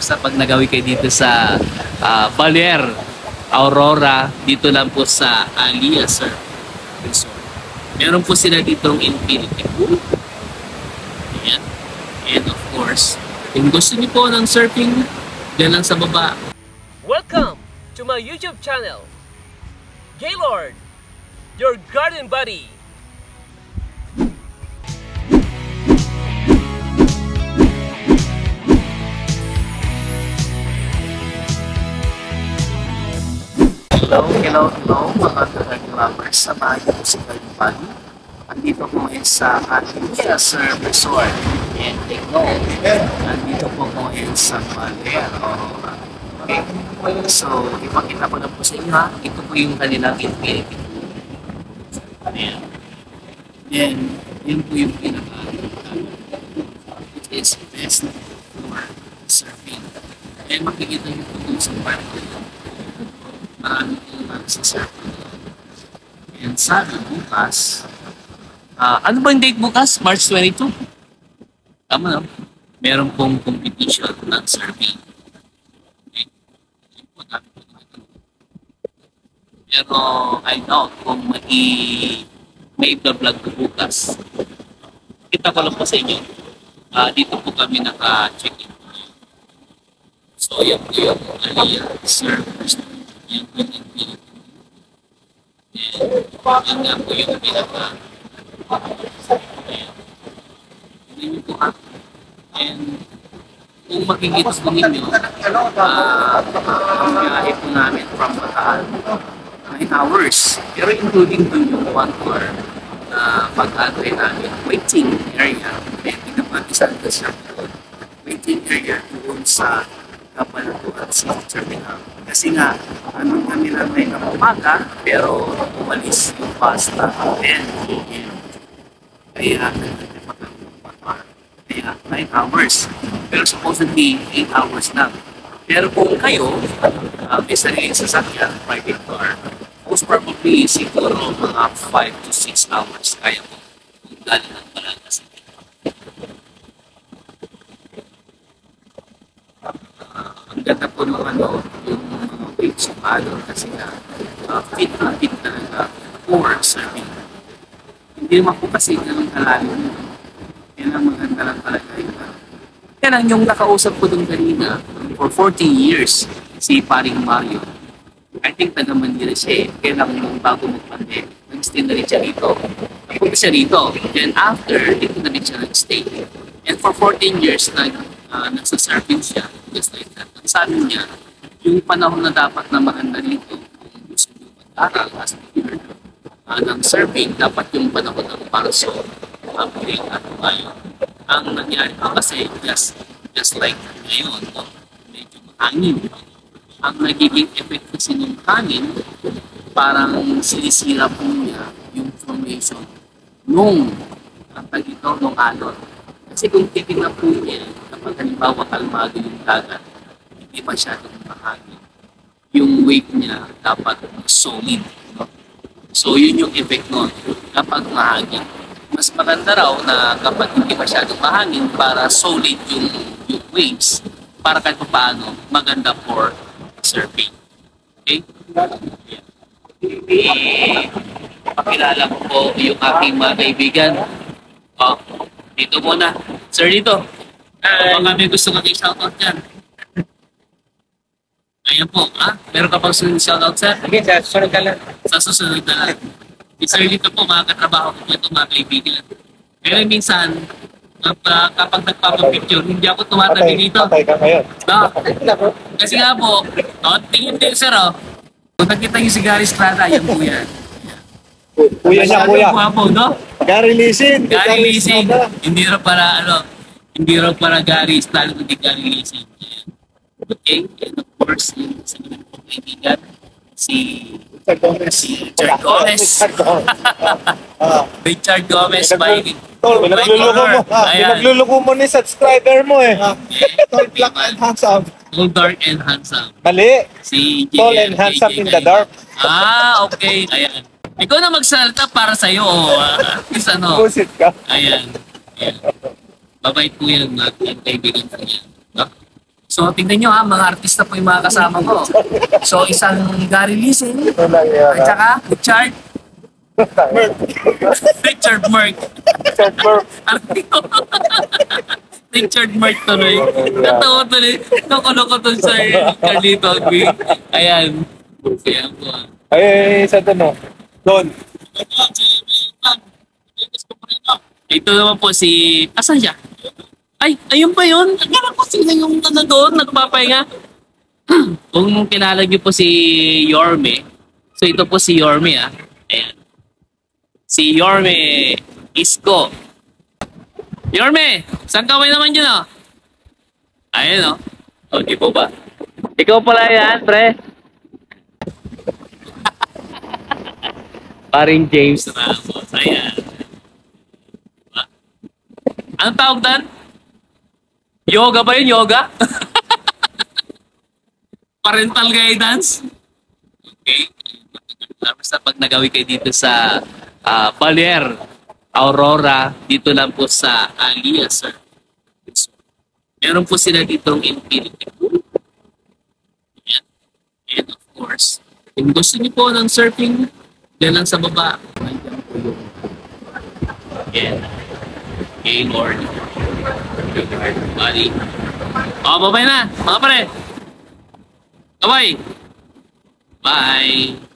basta pag nagawi kayo dito sa Baler, Aurora, dito lang po sa Alia Surf Resort. Meron po sila dito ng infinity pool. Ayan. And of course, kung gusto niyo po ng surfing, dyan lang sa baba. Welcome to my YouTube channel, Gaylord, your garden buddy. Hello, mga ka-grammers. Samahan niyo po si Kalipani. Andito po ngayon sa Alia Surf Resort. And take note, andito po ngayon sa Baler, Aurora. Okay? So, ipakita ko na po sa inyo ha. Ito po yung kanilang infinity pool. Ayan. Then, yun po yung it is best for surfing. And makikita nyo po dun sa part ko yun. Marami po naman sa surfing. And sabi bukas, ano ba yung date bukas? March 22? Tama no? Meron pong competition ng surfing. Okay? Pero I doubt kung may vlog ko bukas. Kita ko lang po sa inyo. Dito po kami naka-check-in. So yan po yung Alia Surf Resort. Yan po yung infinity. And yan po yung pinaka. Ayan. Hindi nyo po ha. And kung makikita po ninyo, ang biyahe po namin from Bataan, 9 hours. Pero including dun yung 1 hour na pag-antay namin, waiting area. Kaya pinapatisan ko siya waiting area doon sa Kapalatuan City Terminal. Kasi nga, kami lang ngayon ng umaga, pero umalis yung bus na 10 p.m. Kaya 9 hours. Pero supposedly 8 hours lang. Pero kung kayo, may sariling sasakyan, private car, most probably siguro mga 5 to 6 hours kaya mo kung galing ng Batangas. Ang ganda po ng yung mga waves sa paddle kasi na fit na talaga for surfing. Hindi naman po kasi ganun kalalim. Yan ang maganda lang talaga yun. Yan ang yung nakausap ko dun kanina for 40 years, si Paring Mario. I think taga Manila siya eh. Kaya lang yung bago mag-pandemic, nag-stay na rin siya rito. Napunta siya rito. And after, dito na rin siya nag-stay. And for 14 years, nagsasurfing siya. Just like that. Ang sabi niya, yung panahon na dapat na maganda rito, kung gusto nyo mag-aral as a leader ng surfing, dapat yung panahon ng parasol, upgrade at ngayon. Ang nangyari ko kasi, just like ngayon, no? Medyo mahangin. Ang nagiging effect kasi ng hangin, parang sinisira po niya yung formation nung alon. Kasi kung titignan po niya, kapag halimbawa kalmado yung dagat, hindi masyadong mahangin. Yung wave niya dapat solid. No? So yun yung effect nun kapag mahangin. Mas maganda raw na kapag hindi masyadong mahangin para solid yung waves, para kahit paano maganda for surfing. Okay? Pakilala ko po yung aking mga kaibigan. Dito muna. Sir, dito. Baka may gusto kang i-shoutout dyan. Ayan po. Meron ka pang shoutout, sir? Sige, sa susunod ka lang. Sa susunod na lang. Sir, dito po, mga katrabaho ko po ito, mga kaibigan. Pero minsan, kapag nagpapapicture, hindi ako tumatabi dito. Patay ka ngayon. No? Kasi nga po, tingin din sir, kung nakita niyo si Gary Estrada, yan po yan. Kuya niya, kuya. Po, no? Gary Leasing. Gary Leasing. Hindi raw para Gary Estrada, kundi Gary Leasing. Okay? And of course, yung sa mga kaibigan, si Richard Gomez. Richard Gomez, my Pinagluluko mo ni subscriber mo eh. Tall, black, and handsome. Tall, dark, and handsome. Mali. Si Tall and handsome in the dark. Okay. Ayan. Ikaw na magsalita para sa'yo. At least Busit ka. Ayan. Babait po yan, mga kaibigan ko yan. No? So, tingnan nyo ha, mga artista po yung mga kasama ko. So, isang Gary Leasing, Wala yan. at saka Richard, Richard Merck. Richard Merck tuloy. Natawa tuloy. Nakulo ko to sa Carlito Agui. Ayan. Ayan po. Ay, isa doon, no? Doon. Ito naman po si... Asan siya? Ay, ayun pa yun. Akala ko sila yung doon, nagpapahinga. Kung kilala niyo po si Yorme, so ito po si Yorme ah. Ayan. Si Yorme Isko. Yorme, saan ka ba naman dyan oh? Ayun oh. O, di po ba? Ikaw pala yan, pre. Paring James Ramos. Ayan. Diba? Anong tawag dan? Yoga ba yun? Yoga? Parental guidance? Okay. Basta pag nagawi kayo dito sa Baler, Aurora, dito lang po sa Alias, sir. Meron po sila ditong Infinity Pool. Ayan. And of course, kung gusto niyo po ng surfing, dyan lang sa baba. Ayan. Gaylord. Buddy. Oh, bye-bye na, mga pare. Bye-bye. Bye.